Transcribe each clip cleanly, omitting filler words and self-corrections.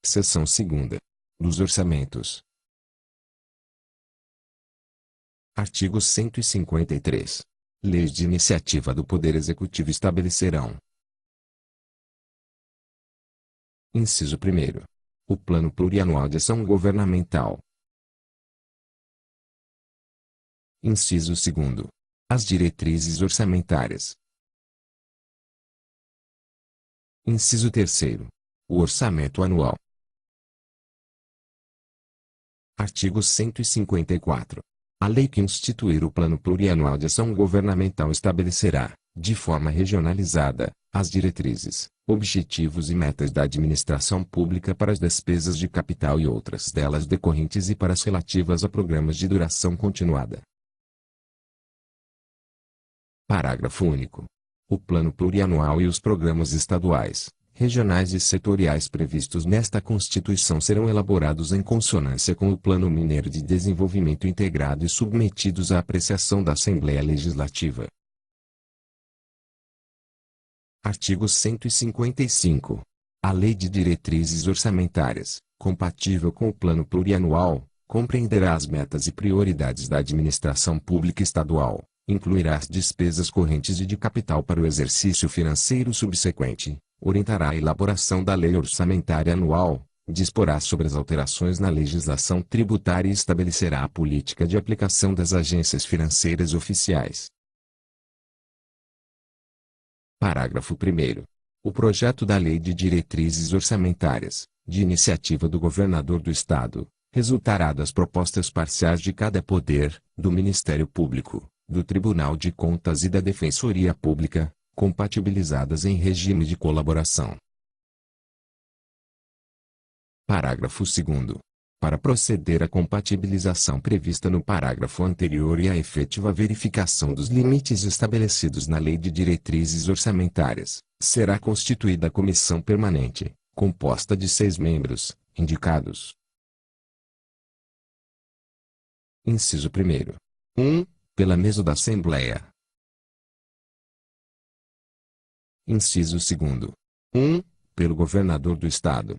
Seção 2ª. Dos orçamentos. Artigo 153. Leis de iniciativa do Poder Executivo estabelecerão. Inciso 1º. O Plano Plurianual de Ação Governamental. Inciso 2º. As diretrizes orçamentárias. Inciso 3º. O Orçamento Anual. Artigo 154. A lei que instituir o Plano Plurianual de Ação Governamental estabelecerá, de forma regionalizada, as diretrizes, objetivos e metas da administração pública para as despesas de capital e outras delas decorrentes e para as relativas a programas de duração continuada. Parágrafo único. O Plano Plurianual e os programas estaduais, regionais e setoriais previstos nesta Constituição serão elaborados em consonância com o Plano Mineiro de Desenvolvimento Integrado e submetidos à apreciação da Assembleia Legislativa. Artigo 155. A Lei de Diretrizes Orçamentárias, compatível com o Plano Plurianual, compreenderá as metas e prioridades da administração pública estadual, incluirá as despesas correntes e de capital para o exercício financeiro subsequente, orientará a elaboração da Lei Orçamentária Anual, disporá sobre as alterações na legislação tributária e estabelecerá a política de aplicação das agências financeiras oficiais. Parágrafo 1º. O projeto da Lei de Diretrizes Orçamentárias, de iniciativa do Governador do Estado, resultará das propostas parciais de cada poder, do Ministério Público, do Tribunal de Contas e da Defensoria Pública, compatibilizadas em regime de colaboração. Parágrafo 2º. Para proceder à compatibilização prevista no parágrafo anterior e à efetiva verificação dos limites estabelecidos na Lei de Diretrizes Orçamentárias, será constituída a comissão permanente, composta de 6 membros, indicados. Inciso 1º. 1. Pela mesa da Assembleia. Inciso 2º. 1. Pelo Governador do Estado.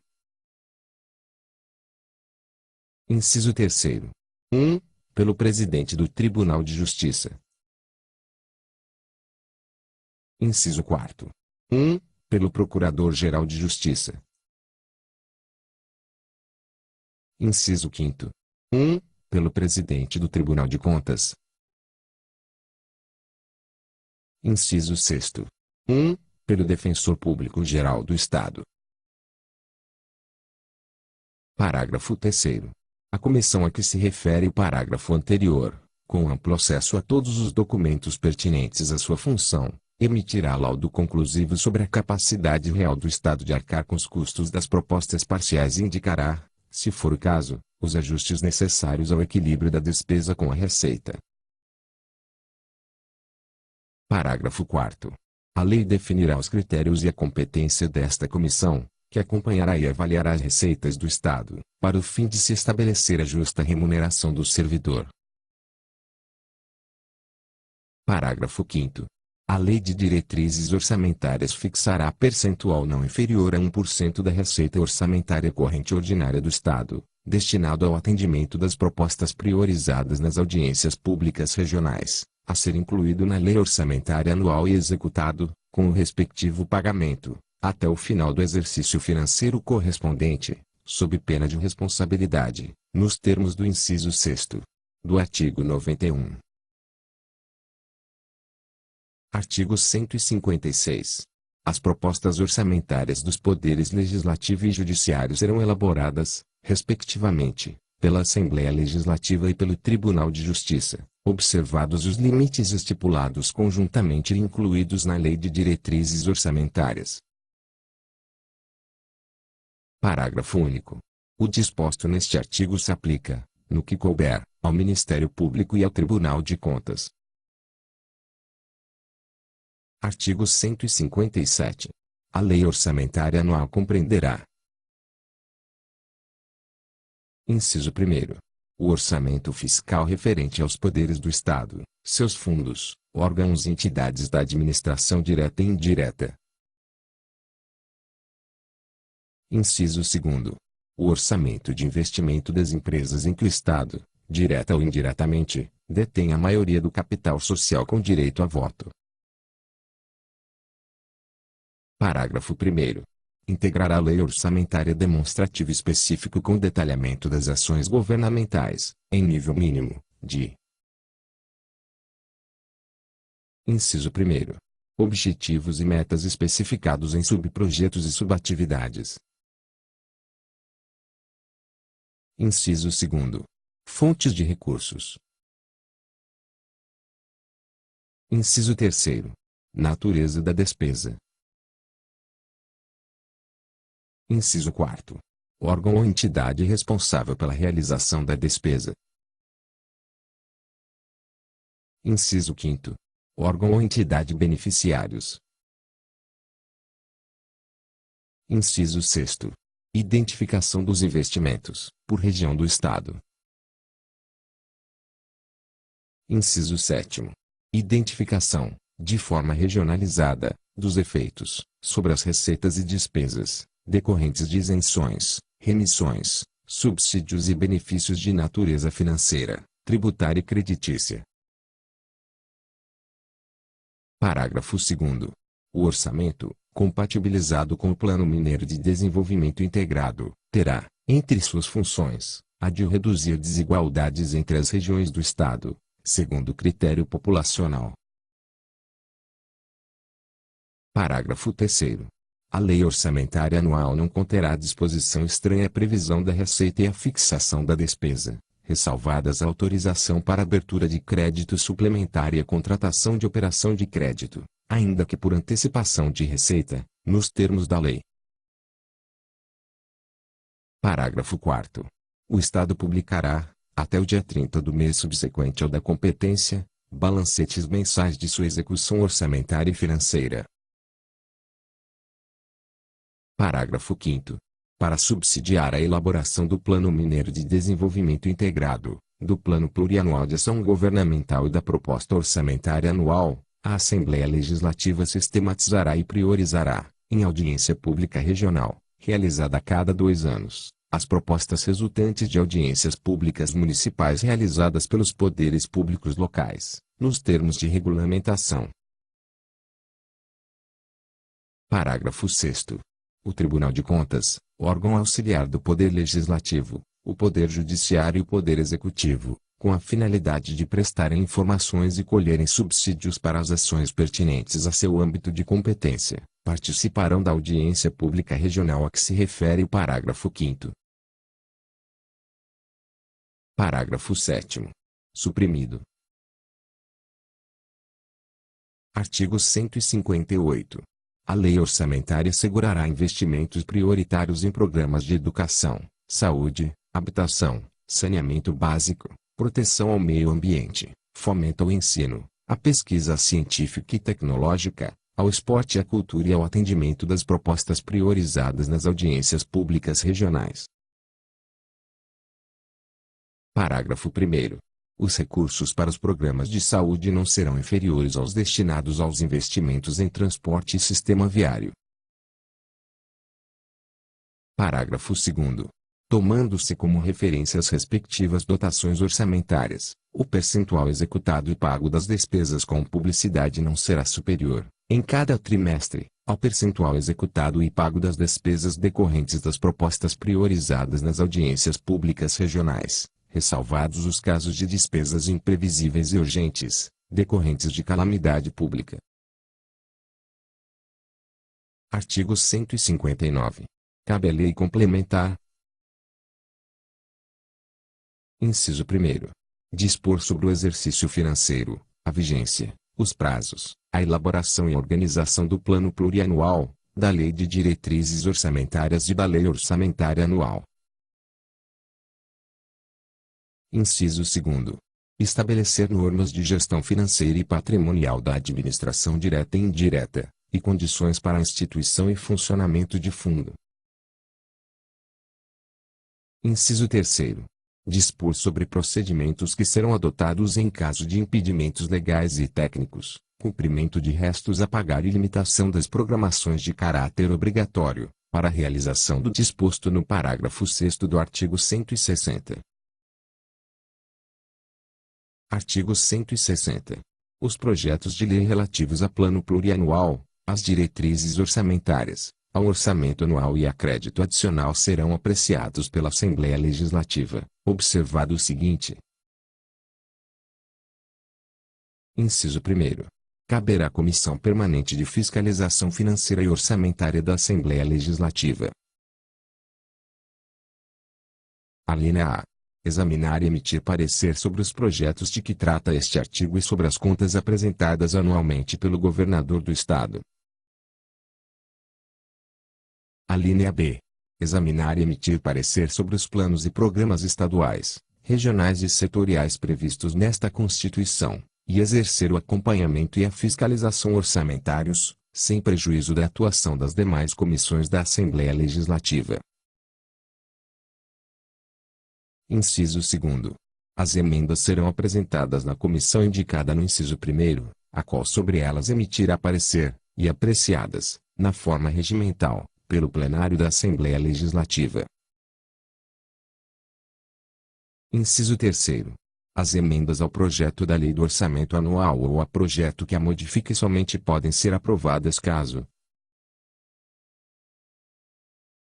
Inciso 3º. 1. Pelo Presidente do Tribunal de Justiça. Inciso 4º. 1. Pelo Procurador-Geral de Justiça. Inciso 5º. 1. Pelo Presidente do Tribunal de Contas. Inciso 6º. 1. Pelo Defensor Público-Geral do Estado. Parágrafo 3º. A comissão a que se refere o parágrafo anterior, com amplo acesso a todos os documentos pertinentes à sua função, emitirá laudo conclusivo sobre a capacidade real do Estado de arcar com os custos das propostas parciais e indicará, se for o caso, os ajustes necessários ao equilíbrio da despesa com a receita. Parágrafo 4º. A lei definirá os critérios e a competência desta comissão, que acompanhará e avaliará as receitas do Estado, para o fim de se estabelecer a justa remuneração do servidor. Parágrafo 5º. A Lei de Diretrizes Orçamentárias fixará percentual não inferior a 1% da receita orçamentária corrente ordinária do Estado, destinado ao atendimento das propostas priorizadas nas audiências públicas regionais, a ser incluído na Lei Orçamentária Anual e executado, com o respectivo pagamento, até o final do exercício financeiro correspondente, sob pena de responsabilidade, nos termos do inciso 6º do artigo 91. Artigo 156. As propostas orçamentárias dos poderes legislativo e judiciário serão elaboradas, respectivamente, pela Assembleia Legislativa e pelo Tribunal de Justiça, observados os limites estipulados conjuntamente e incluídos na Lei de Diretrizes Orçamentárias. Parágrafo único. O disposto neste artigo se aplica, no que couber, ao Ministério Público e ao Tribunal de Contas. Artigo 157. A Lei Orçamentária Anual compreenderá. Inciso 1º. O orçamento fiscal referente aos poderes do Estado, seus fundos, órgãos e entidades da administração direta e indireta. Inciso 2º. O orçamento de investimento das empresas em que o Estado, direta ou indiretamente, detém a maioria do capital social com direito a voto. Parágrafo 1º. Integrará a lei orçamentária demonstrativo específico com detalhamento das ações governamentais, em nível mínimo, de. Inciso 1º. Objetivos e metas especificados em subprojetos e subatividades. Inciso 2º. Fontes de recursos. Inciso 3º. Natureza da despesa. Inciso 4º. Órgão ou entidade responsável pela realização da despesa. Inciso 5º. Órgão ou entidade beneficiários. Inciso 6º. Identificação dos investimentos, por região do Estado. Inciso 7º. Identificação, de forma regionalizada, dos efeitos, sobre as receitas e despesas, decorrentes de isenções, remissões, subsídios e benefícios de natureza financeira, tributária e creditícia. Parágrafo 2º. O orçamento, compatibilizado com o Plano Mineiro de Desenvolvimento Integrado, terá, entre suas funções, a de reduzir desigualdades entre as regiões do Estado, segundo critério populacional. Parágrafo 3º. A lei orçamentária anual não conterá disposição estranha à previsão da receita e à fixação da despesa, ressalvadas a autorização para abertura de crédito suplementar e a contratação de operação de crédito, ainda que por antecipação de receita, nos termos da lei. Parágrafo 4º. O Estado publicará, até o dia 30 do mês subsequente ao da competência, balancetes mensais de sua execução orçamentária e financeira. Parágrafo 5º. Para subsidiar a elaboração do Plano Mineiro de Desenvolvimento Integrado, do Plano Plurianual de Ação Governamental e da Proposta Orçamentária Anual, a Assembleia Legislativa sistematizará e priorizará, em audiência pública regional, realizada a cada 2 anos, as propostas resultantes de audiências públicas municipais realizadas pelos poderes públicos locais, nos termos de regulamentação. Parágrafo 6º. O Tribunal de Contas, órgão auxiliar do Poder Legislativo, o Poder Judiciário e o Poder Executivo, com a finalidade de prestarem informações e colherem subsídios para as ações pertinentes a seu âmbito de competência, participarão da audiência pública regional a que se refere o parágrafo 5º. Parágrafo 7º. Suprimido. Artigo 158. A lei orçamentária assegurará investimentos prioritários em programas de educação, saúde, habitação, saneamento básico, proteção ao meio ambiente, fomento ao ensino, à pesquisa científica e tecnológica, ao esporte e à cultura e ao atendimento das propostas priorizadas nas audiências públicas regionais. Parágrafo 1º. Os recursos para os programas de saúde não serão inferiores aos destinados aos investimentos em transporte e sistema viário. Parágrafo 2º. Tomando-se como referência as respectivas dotações orçamentárias, o percentual executado e pago das despesas com publicidade não será superior, em cada trimestre, ao percentual executado e pago das despesas decorrentes das propostas priorizadas nas audiências públicas regionais, ressalvados os casos de despesas imprevisíveis e urgentes, decorrentes de calamidade pública. Artigo 159. Cabe à lei complementar. Inciso 1º. Dispor sobre o exercício financeiro, a vigência, os prazos, a elaboração e organização do Plano Plurianual, da Lei de Diretrizes Orçamentárias e da Lei Orçamentária Anual. Inciso 2º. Estabelecer normas de gestão financeira e patrimonial da administração direta e indireta, e condições para a instituição e funcionamento de fundo. Inciso 3º. Dispor sobre procedimentos que serão adotados em caso de impedimentos legais e técnicos, cumprimento de restos a pagar e limitação das programações de caráter obrigatório, para a realização do disposto no parágrafo 6º do artigo 160. Artigo 160. Os projetos de lei relativos a plano plurianual, às diretrizes orçamentárias, ao orçamento anual e a crédito adicional serão apreciados pela Assembleia Legislativa, observado o seguinte. Inciso 1º. Caberá à Comissão Permanente de Fiscalização Financeira e Orçamentária da Assembleia Legislativa. Alínea A. Examinar e emitir parecer sobre os projetos de que trata este artigo e sobre as contas apresentadas anualmente pelo Governador do Estado. Alínea B. Examinar e emitir parecer sobre os planos e programas estaduais, regionais e setoriais previstos nesta Constituição, e exercer o acompanhamento e a fiscalização orçamentários, sem prejuízo da atuação das demais comissões da Assembleia Legislativa. Inciso 2º. As emendas serão apresentadas na comissão indicada no inciso 1º, a qual sobre elas emitirá parecer, e apreciadas, na forma regimental, pelo plenário da Assembleia Legislativa. Inciso 3º. As emendas ao projeto da Lei do Orçamento Anual ou a projeto que a modifique somente podem ser aprovadas caso: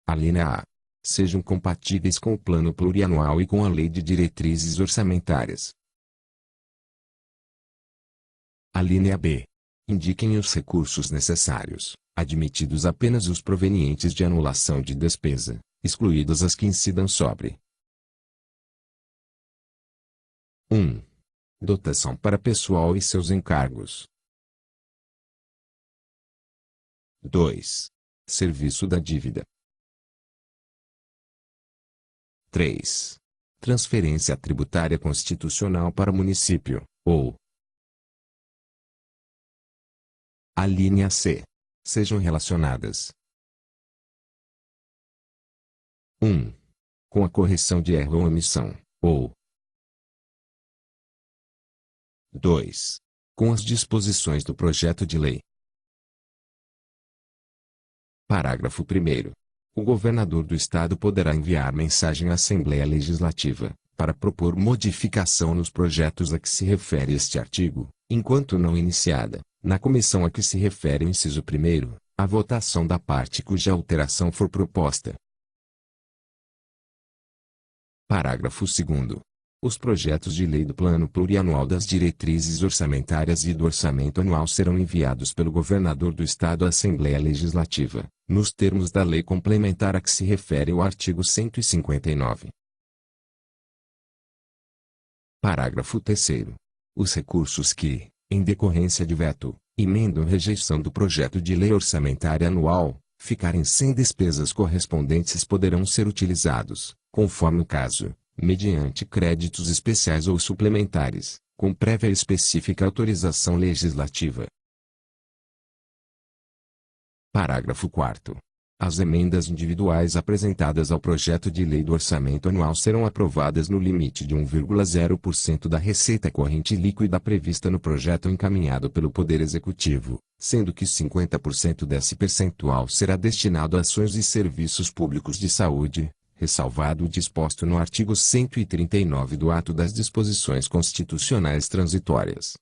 alínea A. Sejam compatíveis com o Plano Plurianual e com a Lei de Diretrizes Orçamentárias. Alínea B. Indiquem os recursos necessários, admitidos apenas os provenientes de anulação de despesa, excluídas as que incidam sobre: 1. Dotação para pessoal e seus encargos. 2. Serviço da dívida. 3. Transferência tributária constitucional para município, ou alínea C. Sejam relacionadas: 1. Com a correção de erro ou omissão, ou 2. Com as disposições do projeto de lei. Parágrafo 1º. O governador do Estado poderá enviar mensagem à Assembleia Legislativa, para propor modificação nos projetos a que se refere este artigo, enquanto não iniciada, na comissão a que se refere o inciso 1º, a votação da parte cuja alteração for proposta. Parágrafo 2º. Os projetos de lei do Plano Plurianual das Diretrizes Orçamentárias e do Orçamento Anual serão enviados pelo governador do Estado à Assembleia Legislativa, nos termos da lei complementar a que se refere o artigo 159. Parágrafo 3º. Os recursos que, em decorrência de veto, emenda ou rejeição do projeto de lei orçamentária anual, ficarem sem despesas correspondentes poderão ser utilizados, conforme o caso, mediante créditos especiais ou suplementares, com prévia e específica autorização legislativa. Parágrafo 4º. As emendas individuais apresentadas ao projeto de lei do orçamento anual serão aprovadas no limite de 1,0% da receita corrente líquida prevista no projeto encaminhado pelo Poder Executivo, sendo que 50% desse percentual será destinado a ações e serviços públicos de saúde, ressalvado o disposto no artigo 139 do Ato das Disposições Constitucionais Transitórias.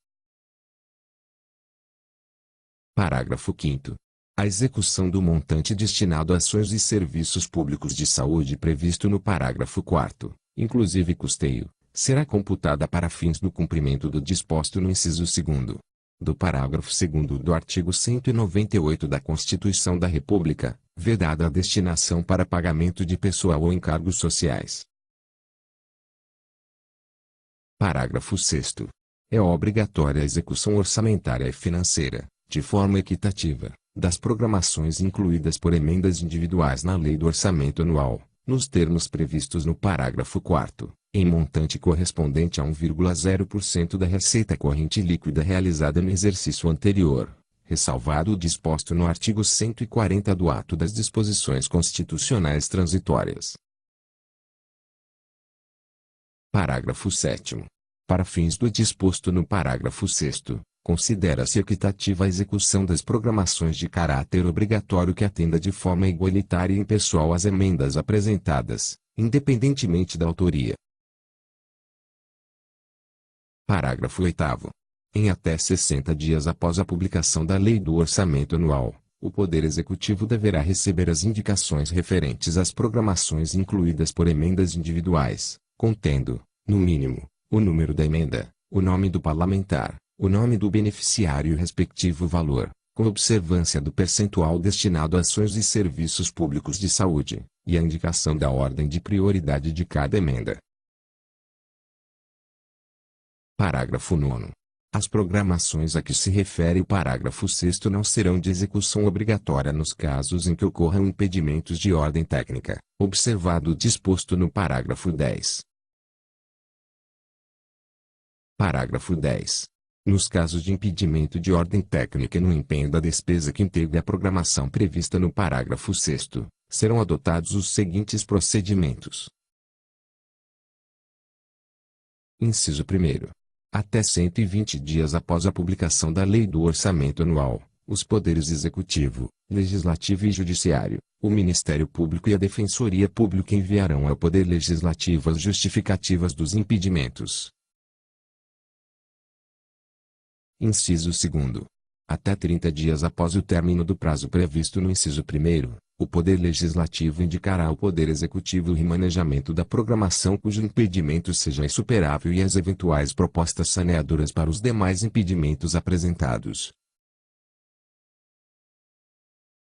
Parágrafo 5º. A execução do montante destinado a ações e serviços públicos de saúde previsto no parágrafo 4º, inclusive custeio, será computada para fins do cumprimento do disposto no inciso 2º do parágrafo 2º do artigo 198 da Constituição da República, vedada a destinação para pagamento de pessoal ou encargos sociais. Parágrafo 6º. É obrigatória a execução orçamentária e financeira, de forma equitativa, das programações incluídas por emendas individuais na Lei do Orçamento Anual, nos termos previstos no parágrafo 4º, em montante correspondente a 1,0% da receita corrente líquida realizada no exercício anterior, ressalvado o disposto no artigo 140 do Ato das Disposições Constitucionais Transitórias. Parágrafo 7º. Para fins do disposto no parágrafo 6º, Considera-se equitativa a execução das programações de caráter obrigatório que atenda de forma igualitária e impessoal às emendas apresentadas, independentemente da autoria. Parágrafo 8º. Em até 60 dias após a publicação da Lei do Orçamento Anual, o Poder Executivo deverá receber as indicações referentes às programações incluídas por emendas individuais, contendo, no mínimo, o número da emenda, o nome do parlamentar, o nome do beneficiário e o respectivo valor, com observância do percentual destinado a ações e serviços públicos de saúde, e a indicação da ordem de prioridade de cada emenda. Parágrafo 9º. As programações a que se refere o parágrafo 6º não serão de execução obrigatória nos casos em que ocorram impedimentos de ordem técnica, observado o disposto no parágrafo 10. Parágrafo 10. Nos casos de impedimento de ordem técnica no empenho da despesa que integre a programação prevista no parágrafo 6º, serão adotados os seguintes procedimentos. Inciso 1º. Até 120 dias após a publicação da Lei do Orçamento Anual, os poderes Executivo, Legislativo e Judiciário, o Ministério Público e a Defensoria Pública enviarão ao Poder Legislativo as justificativas dos impedimentos. Inciso 2º. Até 30 dias após o término do prazo previsto no inciso 1º, o Poder Legislativo indicará ao Poder Executivo o remanejamento da programação cujo impedimento seja insuperável e as eventuais propostas saneadoras para os demais impedimentos apresentados.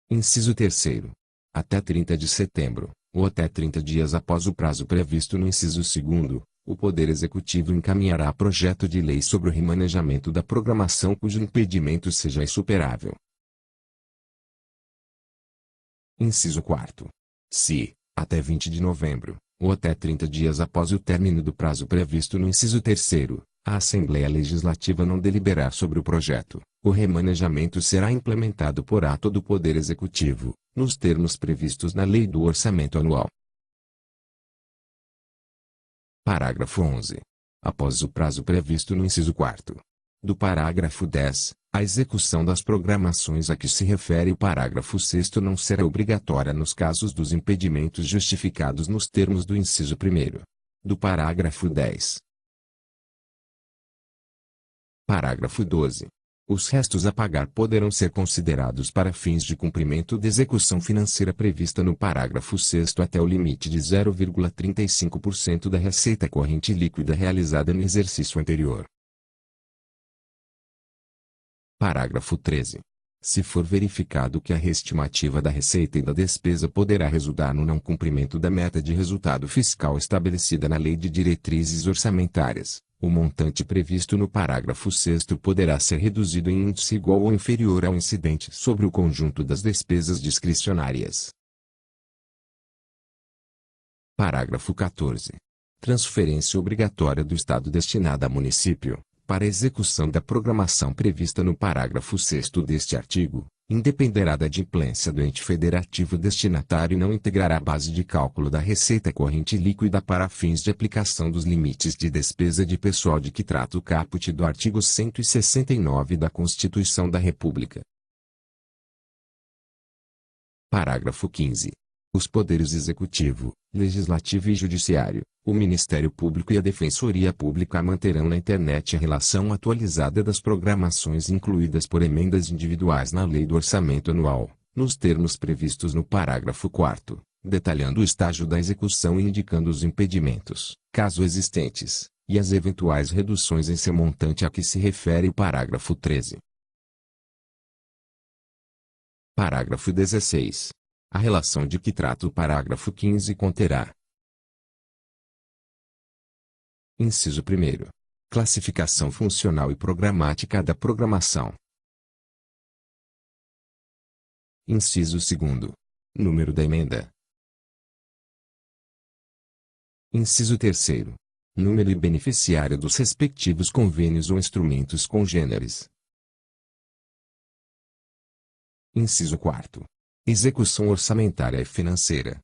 Inciso 3º. Até 30 de setembro, ou até 30 dias após o prazo previsto no inciso 2º, o Poder Executivo encaminhará projeto de lei sobre o remanejamento da programação cujo impedimento seja insuperável. Inciso 4º. Se, até 20 de novembro, ou até 30 dias após o término do prazo previsto no inciso 3º, a Assembleia Legislativa não deliberar sobre o projeto, o remanejamento será implementado por ato do Poder Executivo, nos termos previstos na Lei do Orçamento Anual. Parágrafo 11. Após o prazo previsto no inciso 4º do parágrafo 10, a execução das programações a que se refere o parágrafo 6º não será obrigatória nos casos dos impedimentos justificados nos termos do inciso 1º do parágrafo 10. Parágrafo 12. Os restos a pagar poderão ser considerados para fins de cumprimento de execução financeira prevista no parágrafo 6º até o limite de 0,35% da receita corrente líquida realizada no exercício anterior. Parágrafo 13. Se for verificado que a reestimativa da receita e da despesa poderá resultar no não cumprimento da meta de resultado fiscal estabelecida na Lei de Diretrizes Orçamentárias, o montante previsto no parágrafo 6º poderá ser reduzido em índice igual ou inferior ao incidente sobre o conjunto das despesas discricionárias. Parágrafo 14. Transferência obrigatória do Estado destinada a município, para execução da programação prevista no parágrafo 6º deste artigo, independerá da adimplência do ente federativo destinatário e não integrará a base de cálculo da receita corrente líquida para fins de aplicação dos limites de despesa de pessoal de que trata o caput do artigo 169 da Constituição da República. Parágrafo 15. Os poderes Executivo, Legislativo e Judiciário, o Ministério Público e a Defensoria Pública manterão na internet a relação atualizada das programações incluídas por emendas individuais na Lei do Orçamento Anual, nos termos previstos no parágrafo 4º, detalhando o estágio da execução e indicando os impedimentos, caso existentes, e as eventuais reduções em seu montante a que se refere o parágrafo 13. Parágrafo 16. A relação de que trata o parágrafo 15 conterá: inciso 1º. Classificação funcional e programática da programação. Inciso 2º. Número da emenda. Inciso 3º. Número e beneficiário dos respectivos convênios ou instrumentos congêneres. Inciso 4º. Execução orçamentária e financeira.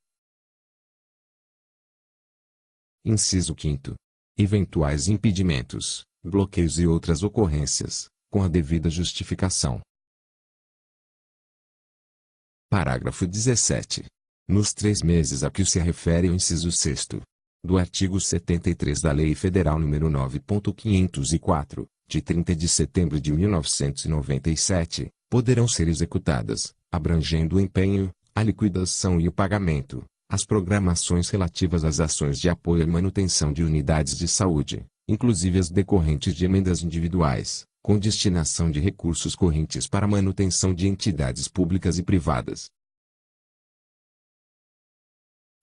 Inciso 5º. Eventuais impedimentos, bloqueios e outras ocorrências, com a devida justificação. Parágrafo 17. Nos 3 meses a que se refere o inciso 6º do artigo 73 da Lei Federal nº 9.504, de 30 de setembro de 1997, poderão ser executadas, abrangendo o empenho, a liquidação e o pagamento, as programações relativas às ações de apoio e manutenção de unidades de saúde, inclusive as decorrentes de emendas individuais, com destinação de recursos correntes para manutenção de entidades públicas e privadas.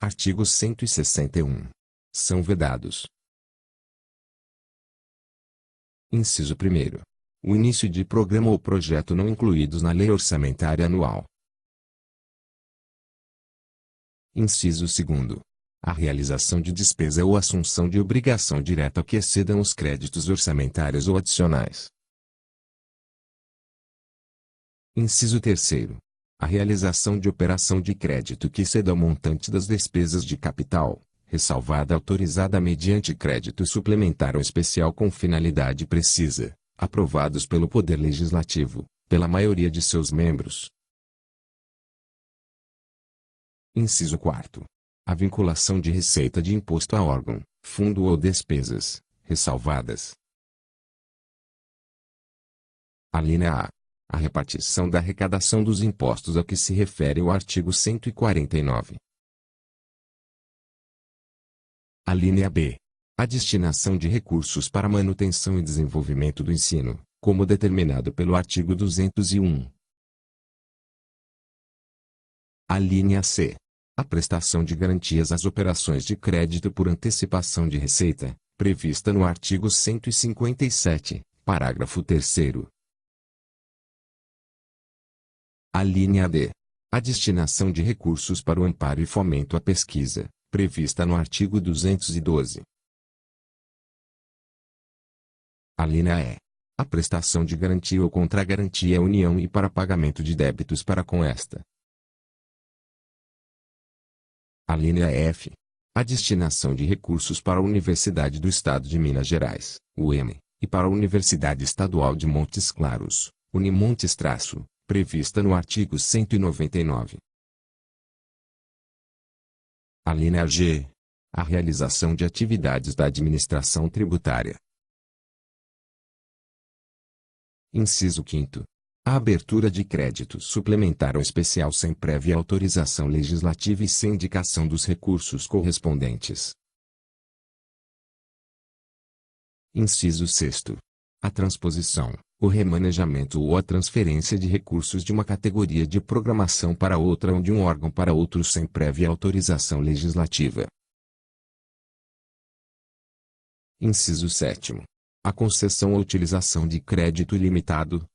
Artigo 161. São vedados. Inciso 1º. O início de programa ou projeto não incluídos na Lei Orçamentária Anual. Inciso 2º. A realização de despesa ou assunção de obrigação direta que excedam os créditos orçamentários ou adicionais. Inciso 3º. A realização de operação de crédito que exceda o montante das despesas de capital, ressalvada autorizada mediante crédito suplementar ou especial com finalidade precisa, aprovados pelo Poder Legislativo, pela maioria de seus membros. Inciso 4º. A vinculação de receita de imposto a órgão, fundo ou despesas, ressalvadas. Alínea A. A repartição da arrecadação dos impostos a que se refere o artigo 149. Alínea B. A destinação de recursos para manutenção e desenvolvimento do ensino, como determinado pelo artigo 201. Alínea C. A prestação de garantias às operações de crédito por antecipação de receita, prevista no artigo 157, parágrafo 3º. Alínea D. A destinação de recursos para o amparo e fomento à pesquisa, prevista no artigo 212. Alínea E. A prestação de garantia ou contragarantia à União e para pagamento de débitos para com esta. Alínea F. A destinação de recursos para a Universidade do Estado de Minas Gerais, UEM, e para a Universidade Estadual de Montes Claros, Unimontes-, prevista no artigo 199. Alínea G. A realização de atividades da administração tributária. Inciso 5º. A abertura de crédito suplementar ou especial sem prévia autorização legislativa e sem indicação dos recursos correspondentes. Inciso 6º. A transposição, o remanejamento ou a transferência de recursos de uma categoria de programação para outra ou de um órgão para outro sem prévia autorização legislativa. Inciso 7º. A concessão ou utilização de crédito ilimitado.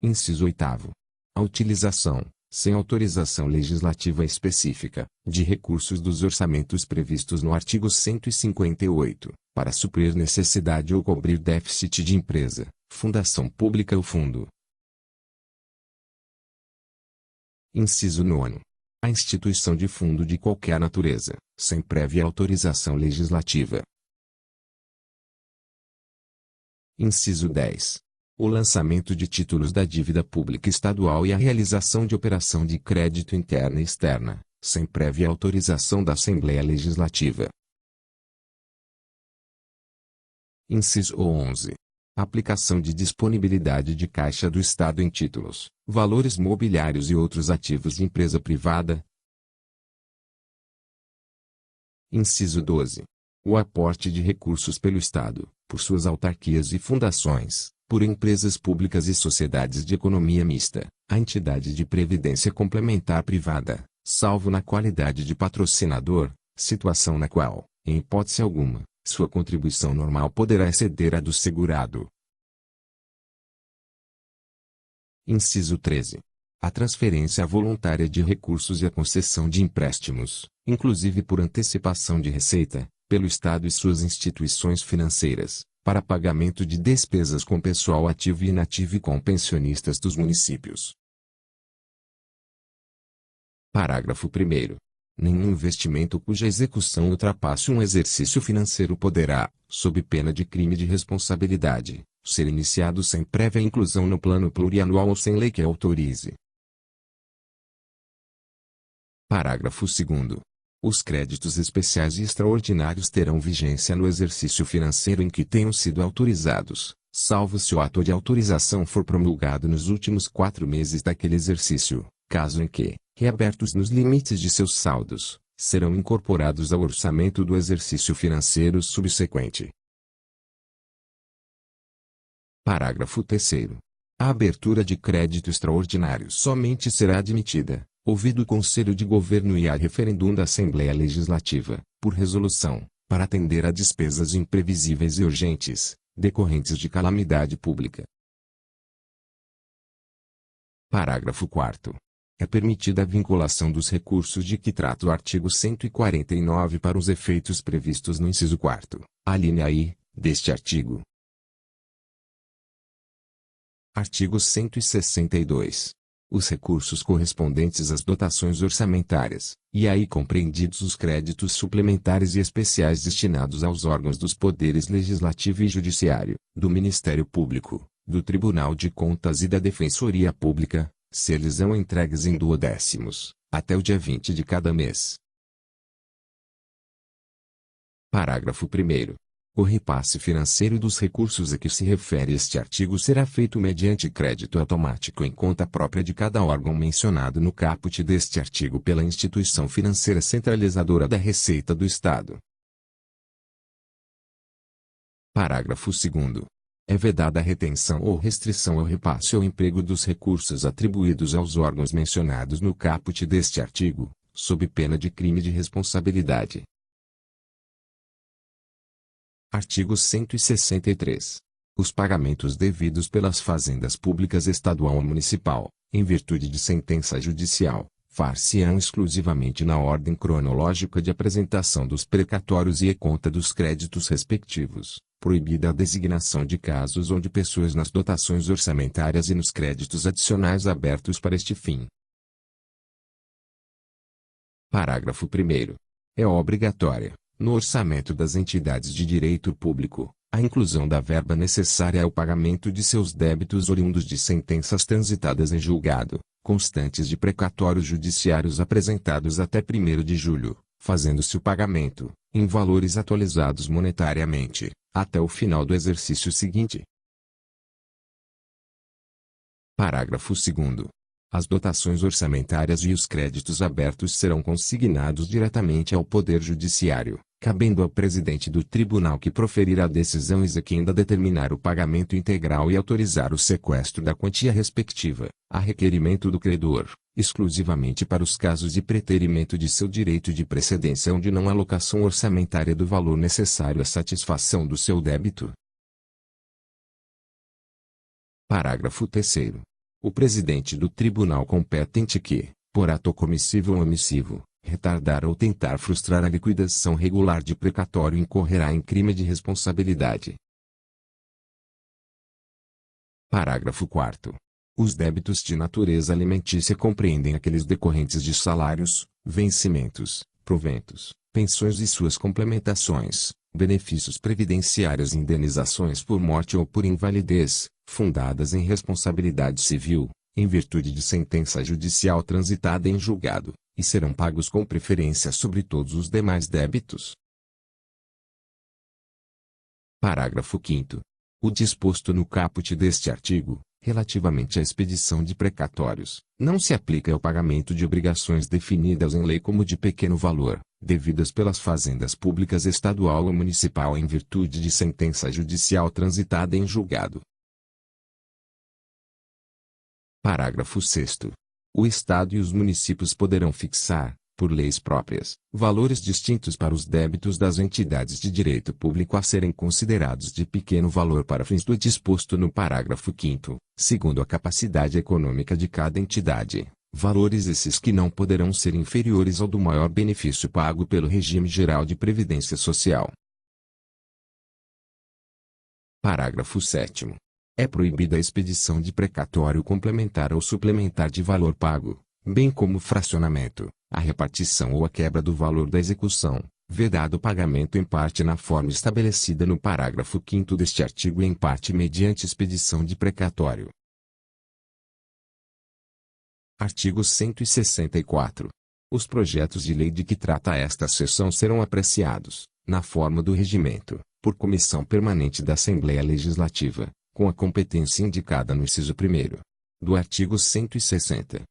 Inciso 8º. A utilização, sem autorização legislativa específica, de recursos dos orçamentos previstos no artigo 158, para suprir necessidade ou cobrir déficit de empresa, fundação pública ou fundo. Inciso 9º. A instituição de fundo de qualquer natureza, sem prévia autorização legislativa. Inciso 10. O lançamento de títulos da dívida pública estadual e a realização de operação de crédito interna e externa, sem prévia autorização da Assembleia Legislativa. Inciso 11. Aplicação de disponibilidade de caixa do Estado em títulos, valores mobiliários e outros ativos de empresa privada. Inciso 12. O aporte de recursos pelo Estado, por suas autarquias e fundações, por empresas públicas e sociedades de economia mista, a entidade de previdência complementar privada, salvo na qualidade de patrocinador, situação na qual, em hipótese alguma, sua contribuição normal poderá exceder a do segurado. Inciso 13. A transferência voluntária de recursos e a concessão de empréstimos, inclusive por antecipação de receita, pelo Estado e suas instituições financeiras, para pagamento de despesas com pessoal ativo e inativo e com pensionistas dos municípios. Parágrafo 1º. Nenhum investimento cuja execução ultrapasse um exercício financeiro poderá, sob pena de crime de responsabilidade, ser iniciado sem prévia inclusão no plano plurianual ou sem lei que autorize. Parágrafo 2º. Os créditos especiais e extraordinários terão vigência no exercício financeiro em que tenham sido autorizados, salvo se o ato de autorização for promulgado nos últimos 4 meses daquele exercício, caso em que, reabertos nos limites de seus saldos, serão incorporados ao orçamento do exercício financeiro subsequente. Parágrafo 3º. A abertura de crédito extraordinário somente será admitida, ouvido o Conselho de Governo e a referendum da Assembleia Legislativa, por resolução, para atender a despesas imprevisíveis e urgentes, decorrentes de calamidade pública. Parágrafo 4º. É permitida a vinculação dos recursos de que trata o artigo 149 para os efeitos previstos no inciso 4º, alínea I, deste artigo. Artigo 162. Os recursos correspondentes às dotações orçamentárias, e aí compreendidos os créditos suplementares e especiais destinados aos órgãos dos poderes legislativo e judiciário, do Ministério Público, do Tribunal de Contas e da Defensoria Pública, ser-lhes-ão entregues em duodécimos, até o dia 20 de cada mês. Parágrafo 1º. O repasse financeiro dos recursos a que se refere este artigo será feito mediante crédito automático em conta própria de cada órgão mencionado no caput deste artigo pela instituição financeira centralizadora da Receita do Estado. Parágrafo 2º. É vedada a retenção ou restrição ao repasse ou emprego dos recursos atribuídos aos órgãos mencionados no caput deste artigo, sob pena de crime de responsabilidade. Artigo 163. Os pagamentos devidos pelas fazendas públicas estadual ou municipal, em virtude de sentença judicial, far-se-ão exclusivamente na ordem cronológica de apresentação dos precatórios e conta dos créditos respectivos, proibida a designação de casos ou de pessoas nas dotações orçamentárias e nos créditos adicionais abertos para este fim. Parágrafo 1º. É obrigatória, no orçamento das entidades de direito público, a inclusão da verba necessária ao pagamento de seus débitos oriundos de sentenças transitadas em julgado, constantes de precatórios judiciários apresentados até 1º de julho, fazendo-se o pagamento, em valores atualizados monetariamente, até o final do exercício seguinte. Parágrafo 2º. As dotações orçamentárias e os créditos abertos serão consignados diretamente ao Poder Judiciário, cabendo ao presidente do tribunal que proferir a decisão exequenda determinar o pagamento integral e autorizar o sequestro da quantia respectiva, a requerimento do credor, exclusivamente para os casos de preterimento de seu direito de precedência onde não há alocação orçamentária do valor necessário à satisfação do seu débito. Parágrafo 3º. O presidente do tribunal competente que, por ato comissivo ou omissivo, retardar ou tentar frustrar a liquidação regular de precatório incorrerá em crime de responsabilidade. Parágrafo 4º. Os débitos de natureza alimentícia compreendem aqueles decorrentes de salários, vencimentos, proventos, pensões e suas complementações, benefícios previdenciários e indenizações por morte ou por invalidez, fundadas em responsabilidade civil, em virtude de sentença judicial transitada em julgado, e serão pagos com preferência sobre todos os demais débitos. Parágrafo 5º. O disposto no caput deste artigo, relativamente à expedição de precatórios, não se aplica ao pagamento de obrigações definidas em lei como de pequeno valor, devidas pelas fazendas públicas estadual ou municipal em virtude de sentença judicial transitada em julgado. Parágrafo 6º. O Estado e os municípios poderão fixar, por leis próprias, valores distintos para os débitos das entidades de direito público a serem considerados de pequeno valor para fins do disposto no parágrafo 5º, segundo a capacidade econômica de cada entidade, valores esses que não poderão ser inferiores ao do maior benefício pago pelo regime geral de previdência social. Parágrafo 7º. É proibida a expedição de precatório complementar ou suplementar de valor pago, bem como fracionamento, a repartição ou a quebra do valor da execução, vedado o pagamento em parte na forma estabelecida no parágrafo 5º deste artigo e em parte mediante expedição de precatório. Artigo 164. Os projetos de lei de que trata esta seção serão apreciados, na forma do regimento, por comissão permanente da Assembleia Legislativa, com a competência indicada no inciso 1º do artigo 160.